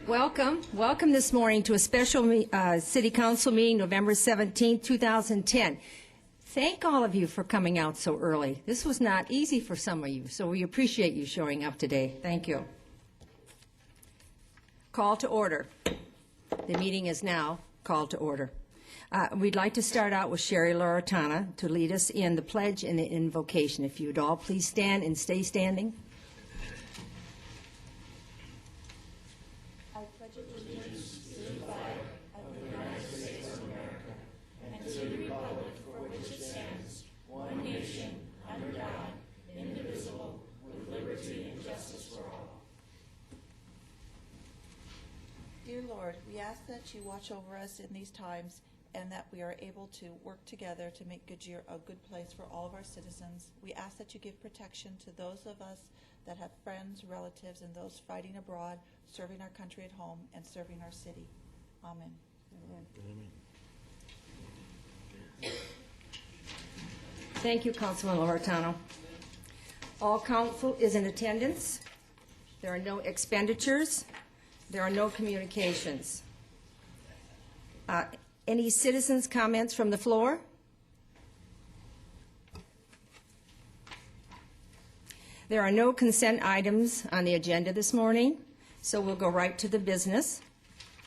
Welcome this morning to a special City Council meeting, November 17, 2010. Thank all of you for coming out so early. This was not easy for some of you, so we appreciate you showing up today. Thank you. Call to order. The meeting is now called to order. We'd like to start out with Sherry Loretana to lead us in the pledge and the invocation. If you would all please stand and stay standing. I pledge allegiance to the flag of the United States of America and to the republic for which it stands, one nation, under God, indivisible, with liberty and justice for all. Dear Lord, we ask that you watch over us in these times and that we are able to work together to make Goodyear a good place for all of our citizens. We ask that you give protection to those of us that have friends, relatives, and those fighting abroad, serving our country at home, and serving our city. Amen. Amen. Thank you, Councilman Loretano. All council is in attendance. There are no expenditures. There are no communications. Any citizens' comments from the floor? There are no consent items on the agenda this morning, so we'll go right to the business.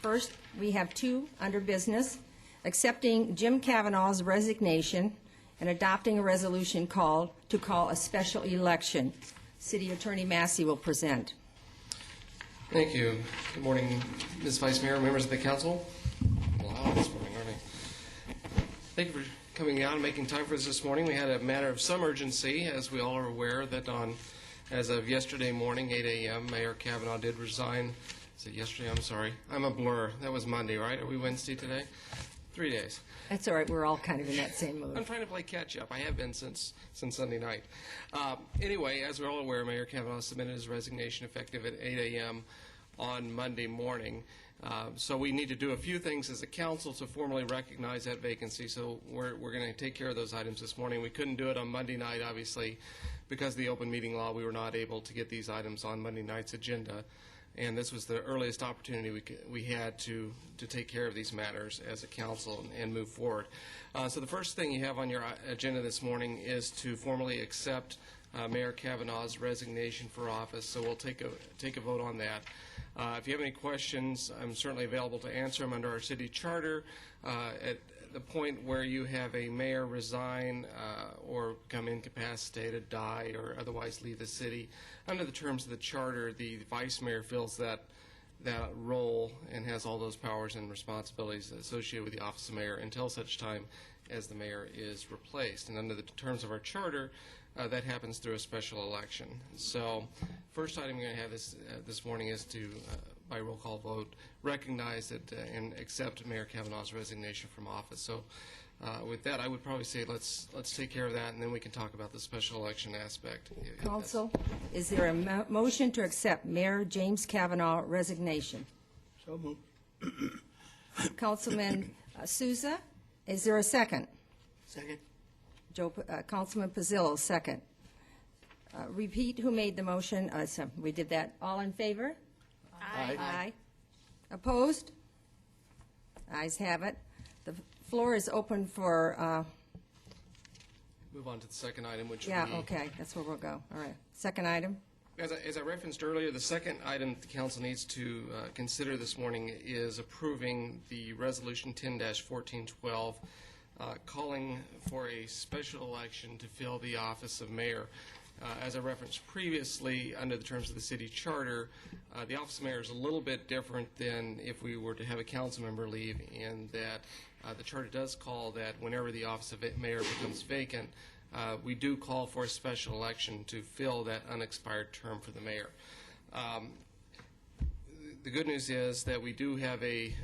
First, we have two under business: accepting Jim Kavanaugh's resignation and adopting a resolution to call a special election. City Attorney Massey will present. Thank you. Good morning, Ms. Vice Mayor, members of the council. Wow, this morning, aren't we? Thank you for coming out and making time for us this morning. We had a matter of some urgency, as we all are aware, that as of yesterday morning, 8 a.m., Mayor Kavanaugh did resign. Is it yesterday? I'm sorry. I'm a blur. That was Monday, right? Are we Wednesday today? 3 days. That's all right. We're all kind of in that same mood. I'm trying to play catch-up. I have been since Sunday night. Anyway, as we're all aware, Mayor Kavanaugh submitted his resignation effective at 8 a.m. on Monday morning. So we need to do a few things as a council to formally recognize that vacancy. So we're going to take care of those items this morning. We couldn't do it on Monday night, obviously, because of the open meeting law. We were not able to get these items on Monday night's agenda. And this was the earliest opportunity we had to take care of these matters as a council and move forward. So the first thing you have on your agenda this morning is to formally accept Mayor Kavanaugh's resignation for office. So we'll take a vote on that. If you have any questions, I'm certainly available to answer them under our city charter. At the point where you have a mayor resign or become incapacitated, die, or otherwise leave the city, under the terms of the charter, the vice mayor fills that role and has all those powers and responsibilities associated with the office of mayor until such time as the mayor is replaced. And under the terms of our charter, that happens through a special election. So first item we're going to have this morning is to, by roll call vote, recognize that and accept Mayor Kavanaugh's resignation from office. So with that, I would probably say let's take care of that, and then we can talk about the special election aspect. Council, is there a motion to accept Mayor James Kavanaugh resignation? So moved. Councilman Souza, is there a second? Second. Councilman Pizzillo, second. Repeat who made the motion. So we did that. All in favor? Aye. Aye. Opposed? Ayes have it. The floor is open for... Move on to the second item, which yeah, would be... okay. That's where we'll go. All right. Second item. As I referenced earlier, the second item the council needs to consider this morning is approving the resolution 10-1412, calling for a special election to fill the office of mayor. As I referenced previously, under the terms of the city charter, the office of mayor is a little bit different than if we were to have a council member leave, in that the charter does call that whenever the office of mayor becomes vacant, we do call for a special election to fill that unexpired term for the mayor. The good news is that we do have a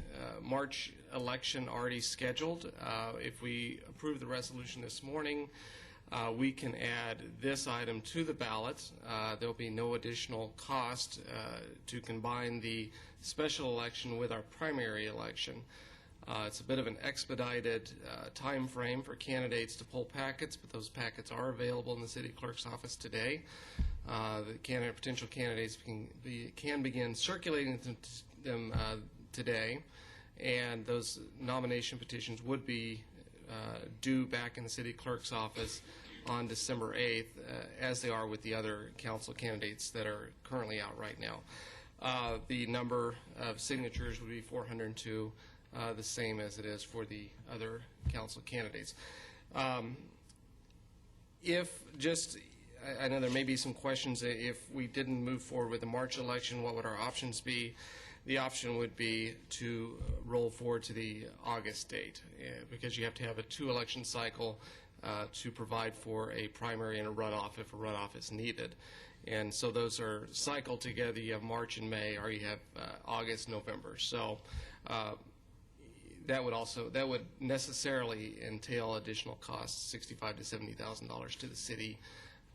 March election already scheduled. If we approve the resolution this morning, we can add this item to the ballot. There will be no additional cost to combine the special election with our primary election. It's a bit of an expedited time frame for candidates to pull packets, but those packets are available in the city clerk's office today. The potential candidates can begin circulating them today, and those nomination petitions would be due back in the city clerk's office on December 8th, as they are with the other council candidates that are currently out right now. The number of signatures would be 402, the same as it is for the other council candidates. I know there may be some questions. If we didn't move forward with the March election, what would our options be? The option would be to roll forward to the August date, because you have to have a 2-election cycle to provide for a primary and a runoff if a runoff is needed. And so those are cycled together. You have March and May, or you have August, November. So that would necessarily entail additional costs, $65,000 to $70,000 to the city,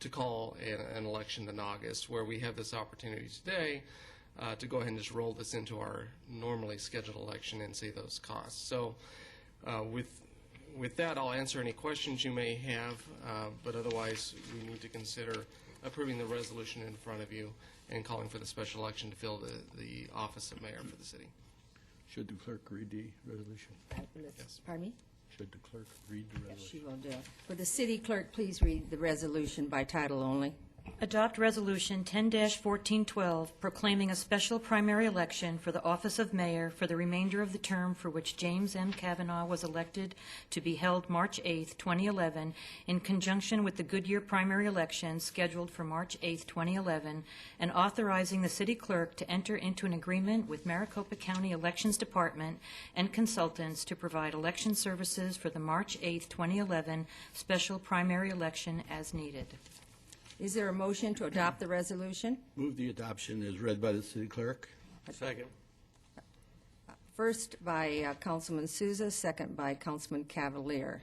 to call an election in August, where we have this opportunity today to go ahead and just roll this into our normally scheduled election and save those costs. So with that, I'll answer any questions you may have, but otherwise we need to consider approving the resolution in front of you and calling for the special election to fill the office of mayor for the city. Should the clerk read the resolution? Yes. Pardon me? Should the clerk read the Yes, she resolution? will do. Would the city clerk please read the resolution by title only? Adopt Resolution 10-1412, proclaiming a special primary election for the office of mayor for the remainder of the term for which James M. Kavanaugh was elected, to be held March 8, 2011, in conjunction with the Goodyear primary election scheduled for March 8, 2011, and authorizing the city clerk to enter into an agreement with Maricopa County Elections Department and consultants to provide election services for the March 8, 2011 special primary election as needed. Is there a motion to adopt the resolution? Move the adoption as read by the city clerk. Second. First by Councilman Souza, second by Councilman Cavalier.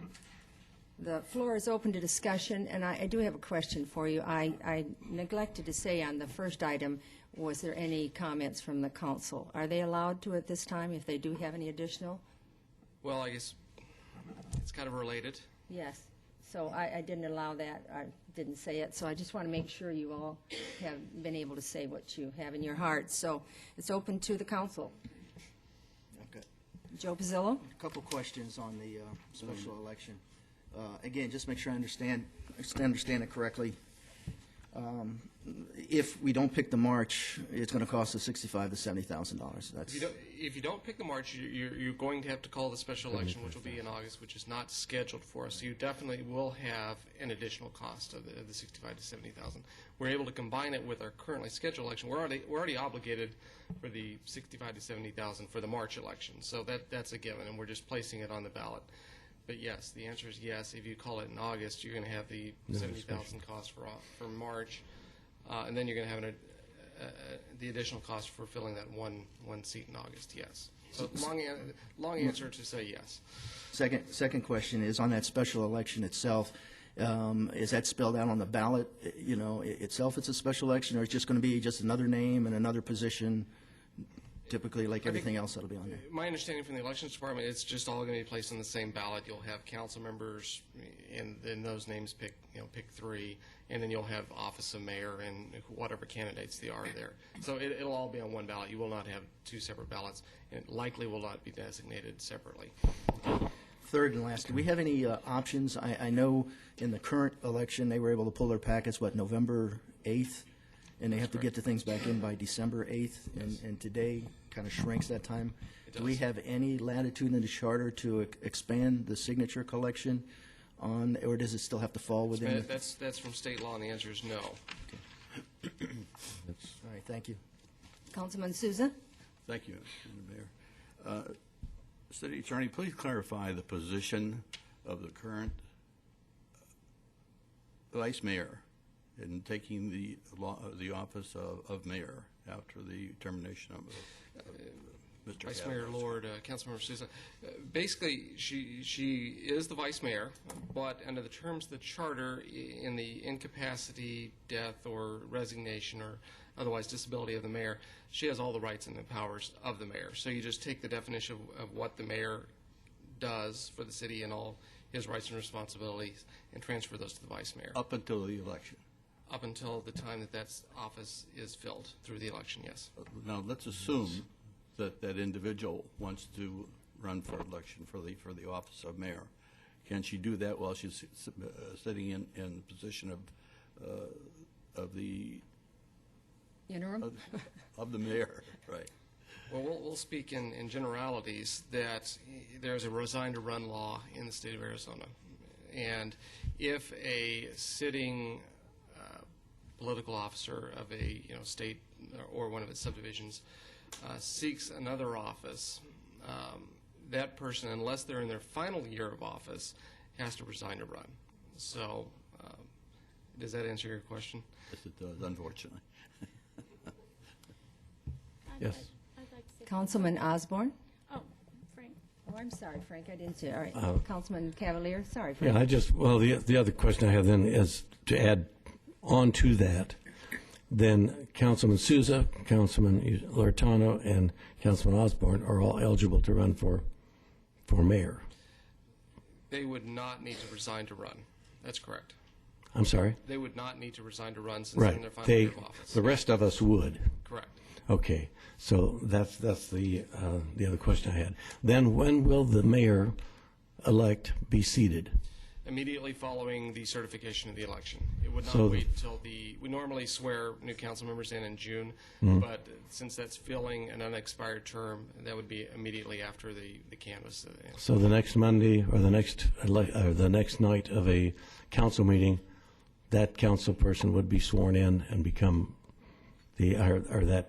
The floor is open to discussion, and I do have a question for you. I neglected to say on the first item, was there any comments from the council? Are they allowed to at this time if they do have any additional? Well, I guess it's kind of related. Yes. So I didn't allow that. I didn't say it. So I just want to make sure you all have been able to say what you have in your heart. So it's open to the council. I've got Joe Pizzillo? a couple questions on the special election. Again, just make sure I understand it correctly. If we don't pick the March, it's going to cost us $65,000 to $70,000. That's If you don't pick the March, you're going to have to call the special election, which will be in August, which is not scheduled for us. So you definitely will have an additional cost of the $65,000 to $70,000. We're able to combine it with our currently scheduled election. We're already obligated for the $65,000 to $70,000 for the March election. So that's a given, and we're just placing it on the ballot. But yes, the answer is yes. If you call it in August, you're going to have the $70,000 cost for March. And then you're going to have the additional cost for filling that one seat in August, yes. So long answer to say yes. second question is on that special election itself. Is that spelled out on the ballot? Itself, it's a special election, or it's just going to be just another name and another position, typically like everything else that'll be on there? My understanding from the elections department, it's just all going to be placed on the same ballot. You'll have council members, and then those names pick 3, and then you'll have office of mayor and whatever candidates they are there. So it'll all be on one ballot. You will not have 2 separate ballots, and it likely will not be designated separately. Third and last, do we have any options? I know in the current election, they were able to pull their packets, November 8th? And they have to get the things back in by December 8th, and today kind of shrinks that time. Do we have any latitude in the charter to expand the signature collection on, or does it still have to fall within? That's from state law, and the answer is no. All right, thank you. Councilman Souza? Thank you, Mr. Mayor. City Attorney, please clarify the position of the current Vice Mayor in taking the office of mayor after the termination of Mr. Vice Kavanaugh. Mayor Lord, Councilmember Souza. Basically, she is the vice mayor, but under the terms of the charter, in the incapacity, death, or resignation, or otherwise disability of the mayor, she has all the rights and the powers of the mayor. So you just take the definition of what the mayor does for the city and all his rights and responsibilities and transfer those to the vice mayor. Up until the election. Up until the time that office is filled through the election, yes. Now, let's assume that individual wants to run for election for the office of mayor, can she do that while she's sitting in the position of the Interim? of the mayor, right? Well, we'll speak in generalities that there's a resign to run law in the state of Arizona. And if a sitting political officer of a state or one of its subdivisions seeks another office, that person, unless they're in their final year of office, has to resign to run. So does that answer your question? Yes, it does, unfortunately. Yes. I'd like to say. Councilman Osborne? Oh, Frank. Oh, I'm sorry, Frank, I didn't see it. All right, Councilman Cavalier, sorry, Yeah, Frank. the other question I have then is to add on to that, then Councilman Souza, Councilman Loretano, and Councilman Osborne are all eligible to run for mayor. They would not need to resign to run. That's correct. I'm sorry? They would not need to resign to run since they're in Right. their final year of office. The rest of us would. Correct. Okay, so that's the other question I had. Then when will the mayor-elect be seated? Immediately following the certification of the election. It would not So- wait till we normally swear new council members in June, but since that's filling an unexpired term, that would be immediately after the canvass. So the next Monday or the next night of a council meeting, that council person would be sworn in and become that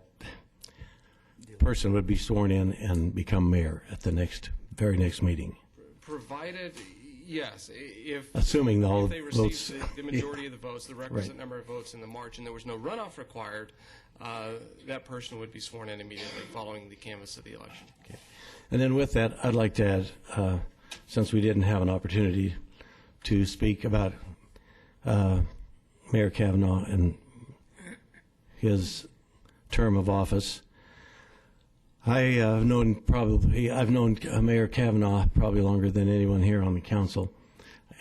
person would be sworn in and become mayor at the very next meeting, Provided, yes, if assuming all if they votes. received the majority of the votes, the requisite number of votes in the March, and there was no runoff required, that person would be sworn in immediately following the canvass of the election. And then with that, I'd like to add, since we didn't have an opportunity to speak about Mayor Kavanaugh and his term of office, I've known Mayor Kavanaugh probably longer than anyone here on the council,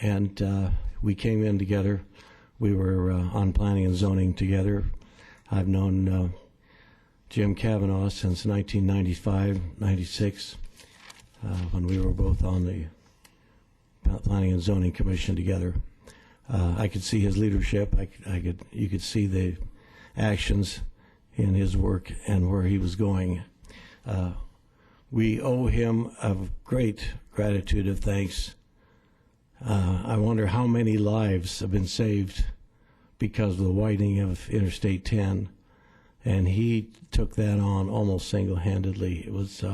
and we came in together. We were on planning and zoning together. I've known Jim Kavanaugh since 1995, 96, when we were both on the Planning and Zoning Commission together. I could see his leadership. You could see the actions in his work and where he was going. We owe him a great gratitude of thanks. I wonder how many lives have been saved because of the widening of Interstate 10, and he took that on almost single-handedly. It was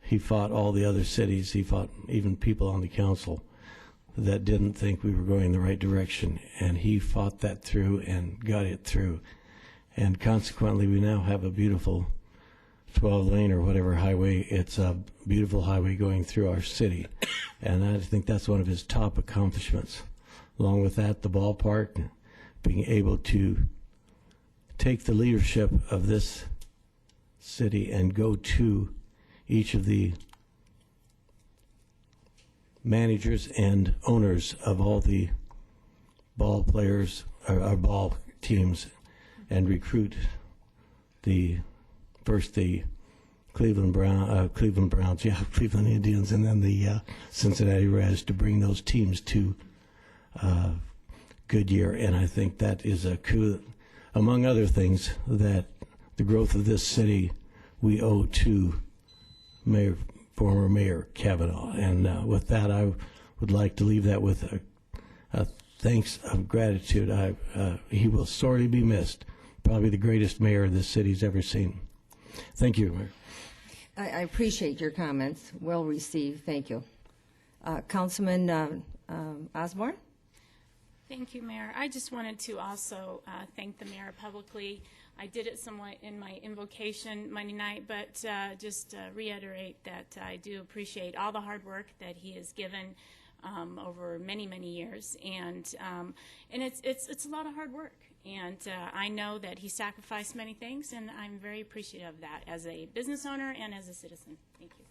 he fought all the other cities. He fought even people on the council that didn't think we were going in the right direction, and he fought that through and got it through. And consequently, we now have a beautiful 12-lane or whatever highway. It's a beautiful highway going through our city, and I think that's one of his top accomplishments. Along with that, the ballpark, being able to take the leadership of this city and go to each of the managers and owners of all the ball players or ball teams and recruit the Cleveland Browns, Cleveland Indians, and then the Cincinnati Reds to bring those teams to Goodyear. And I think that is a coup, among other things, that the growth of this city we owe to former Mayor Kavanaugh. And with that, I would like to leave that with a thanks of gratitude. He will sorely be missed. Probably the greatest mayor this city's ever seen. Thank you, Mayor. I appreciate your comments. Well received. Thank you. Councilman Osborne? Thank you, Mayor. I just wanted to also thank the mayor publicly. I did it somewhat in my invocation Monday night, but just reiterate that I do appreciate all the hard work that he has given over many, many years, and it's a lot of hard work. And I know that he sacrificed many things, and I'm very appreciative of that as a business owner and as a citizen. Thank you.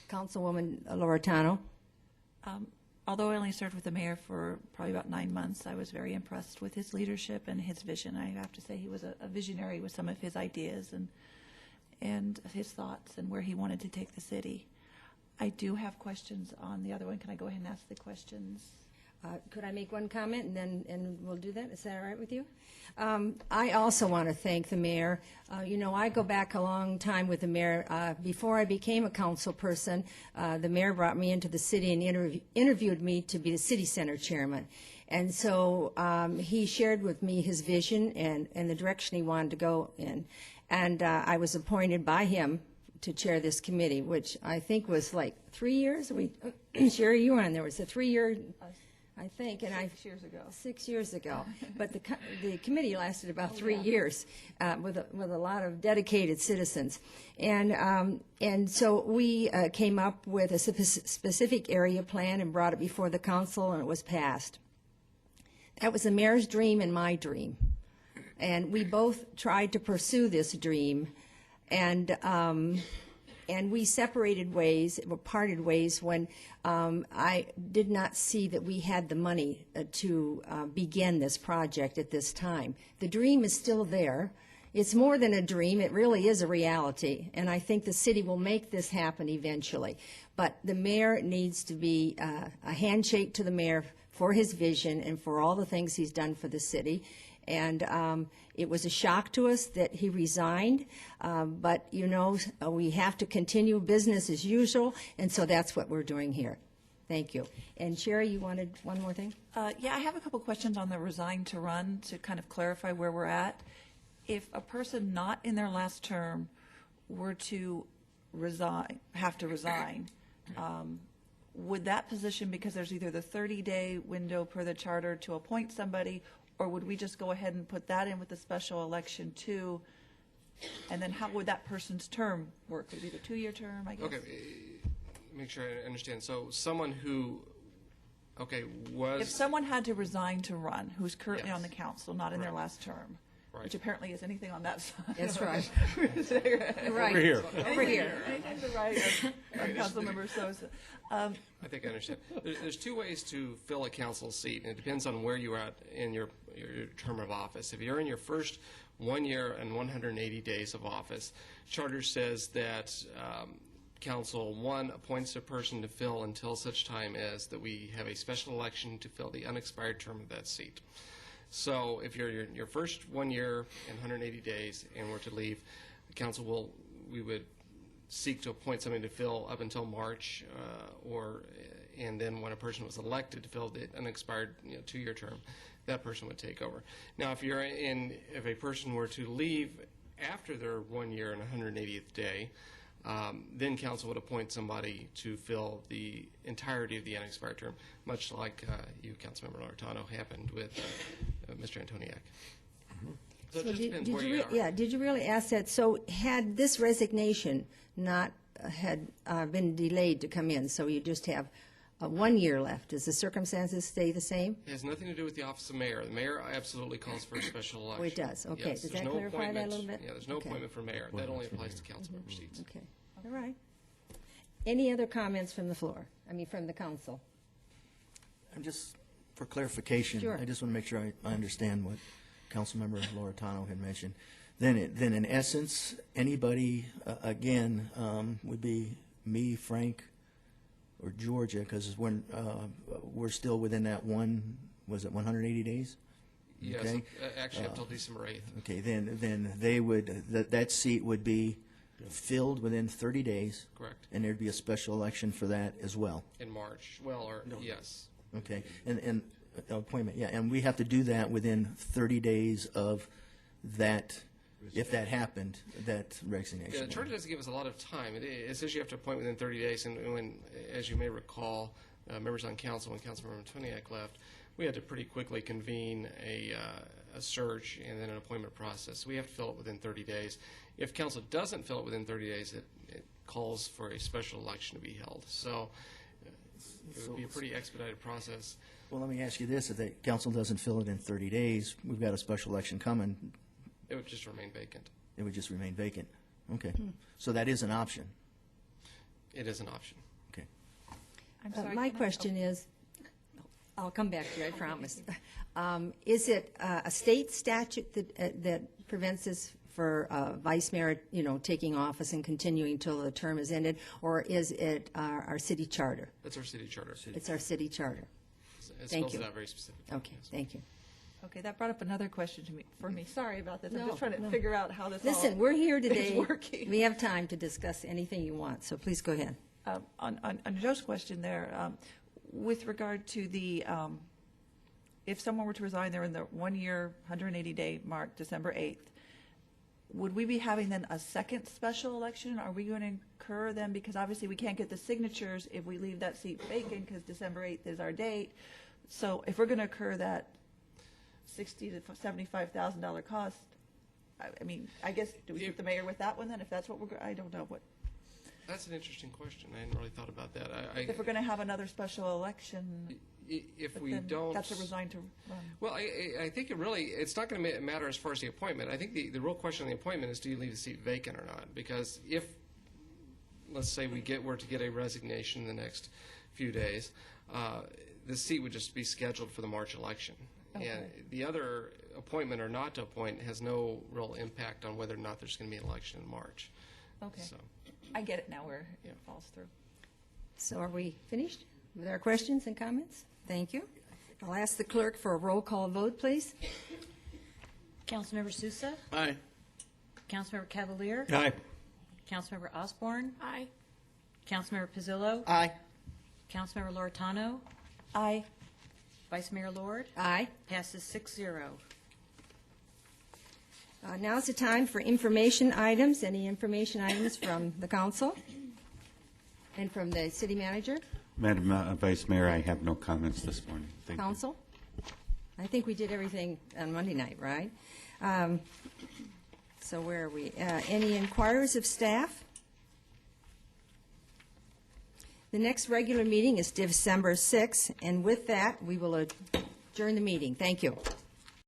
Councilwoman Loretano? Although I only served with the mayor for probably about 9 months, I was very impressed with his leadership and his vision. I have to say he was a visionary with some of his ideas, and his thoughts and where he wanted to take the city. I do have questions on the other one. Can I go ahead and ask the questions? Could I make one comment, and we'll do that? Is that all right with you? I also want to thank the mayor. I go back a long time with the mayor. Before I became a council person, the mayor brought me into the city and interviewed me to be the city center chairman. And so he shared with me his vision and the direction he wanted to go in. And I was appointed by him to chair this committee, which I think was like 3 years. Sherry, you were on there. It was a 3-year, I think, and 6 years ago. 6 years ago. But the committee lasted about 3 years with a lot of dedicated citizens, and so we came up with a specific area plan and brought it before the council, and it was passed. That was the mayor's dream and my dream, and we both tried to pursue this dream, and we separated ways, parted ways when I did not see that we had the money to begin this project at this time. The dream is still there. It's more than a dream. It really is a reality, and I think the city will make this happen eventually. But the mayor needs to be a handshake to the mayor for his vision and for all the things he's done for the city. And it was a shock to us that he resigned, but, we have to continue business as usual, and so that's what we're doing here. Thank you. And Sherry, you wanted one more thing? Yeah, I have a couple questions on the resign to run to kind of clarify where we're at. If a person not in their last term were to have to resign, would that position, because there's either the 30-day window per the charter to appoint somebody, or would we just go ahead and put that in with the special election too? And then how would that person's term work? Would it be the 2-year term, I guess? Okay, make sure I understand. So someone who, was... If someone had to resign to run, who's currently Yes. on the council, not in their Right. last term, Right. which apparently is anything on that side. That's right. Right. Over here. Over here. Anything to the right of Councilmember Sosa. I think I understand. There's two ways to fill a council seat, and it depends on where you're at in your term of office. If you're in your first 1 year and 180 days of office, charter says that council, one, appoints a person to fill until such time as that we have a special election to fill the unexpired term of that seat. So if you're in your first 1 year and 180 days and were to leave, the council we would seek to appoint somebody to fill up until March, and then when a person was elected to fill the unexpired 2-year term, that person would take over. Now, if a person were to leave after their 1 year and 180th day, then council would appoint somebody to fill the entirety of the unexpired term, much like you, Councilmember Loretano, happened with Mr. Antoniak. So it just depends where you are. Yeah, did you really ask that? So had this resignation not had been delayed to come in, so you just have 1 year left, does the circumstances stay the same? It has nothing to do with the office of mayor. The mayor absolutely calls for a special election. Oh, it does. Okay. Yes, Does there's that no clarify that a appointment. little bit? Yeah, there's no Okay. appointment for mayor. That only applies to council member seats. Okay, all right. Any other comments from the floor? From the council? And just for clarification, Sure. I just want to make sure I understand what Councilmember Loretano had mentioned. Then in essence, anybody, again, would be me, Frank, or Georgia, because we're still within that 180 days? Yes, Okay. actually up till December 8th. Okay, then they would, that seat would be filled within 30 days. Correct. And there'd be a special election for that as well. In March. Yes. Okay, and appointment, yeah, and we have to do that within 30 days of that, if that happened, that Yeah, resignation. the charter doesn't give us a lot of time. It says you have to appoint within 30 days, and when, as you may recall, members on council, when Councilmember Antoniak left, we had to pretty quickly convene a search and then an appointment process. We have to fill it within 30 days. If council doesn't fill it within 30 days, it calls for a special election to be held. So it would be a pretty expedited process. Well, let me ask you this, if the council doesn't fill it in 30 days, we've got a special election coming, It would just remain vacant. it would just remain vacant. Okay, so that is an option, It is an option. okay. I'm sorry, My can I- question is, I'll come back to you, I promise. Is it a state statute that prevents this for vice mayor, taking office and continuing till the term is ended, or is it our city charter? That's our city charter. It's our city charter. It Thank spells you. it out very specifically. Okay, thank you. Okay, that brought up another question for me. Sorry about this. I'm No, just trying to no. figure out how this Listen, we're here is today. working. We have time to discuss anything you want, so please go ahead. On Joe's question there, with regard to the, if someone were to resign, they're in the 1 year, 180-day mark, December 8th, would we be having then a second special election? Are we going to incur them? Because obviously we can't get the signatures if we leave that seat vacant because December 8th is our date. So if we're going to incur that $60,000 to $75,000 cost, I mean, I guess, do we keep the mayor with that one then? If that's what I don't know what. That's an interesting question. I hadn't really thought about that. If we're going to have another special election, If we then don't. that's a resign to run. Well, I think it's not going to matter as far as the appointment. I think the real question on the appointment is, do you leave the seat vacant or not? Because if, let's say were to get a resignation in the next few days, the seat would just be scheduled for the March election. Okay. And the other appointment or not to appoint has no real impact on whether or not there's going to be an election in March. Okay. So, I get it now where it falls through. So are we finished with our questions and comments? Thank you. I'll ask the clerk for a roll call vote, please. Councilmember Sousa, Aye. Councilmember Cavalier, Aye. Councilmember Osborne, Aye. Councilmember Pizzillo, Aye. Councilmember Loretano, Aye. Vice Mayor Lord, Aye. passes 6-0. Now's the time for information items. Any information items from the council and from the city manager? Madam Vice Mayor, I have no comments this morning. Thank you. Council? I think we did everything on Monday night, right? So where are we? Any inquiries of staff? The next regular meeting is December 6th, and with that, we will adjourn the meeting. Thank you.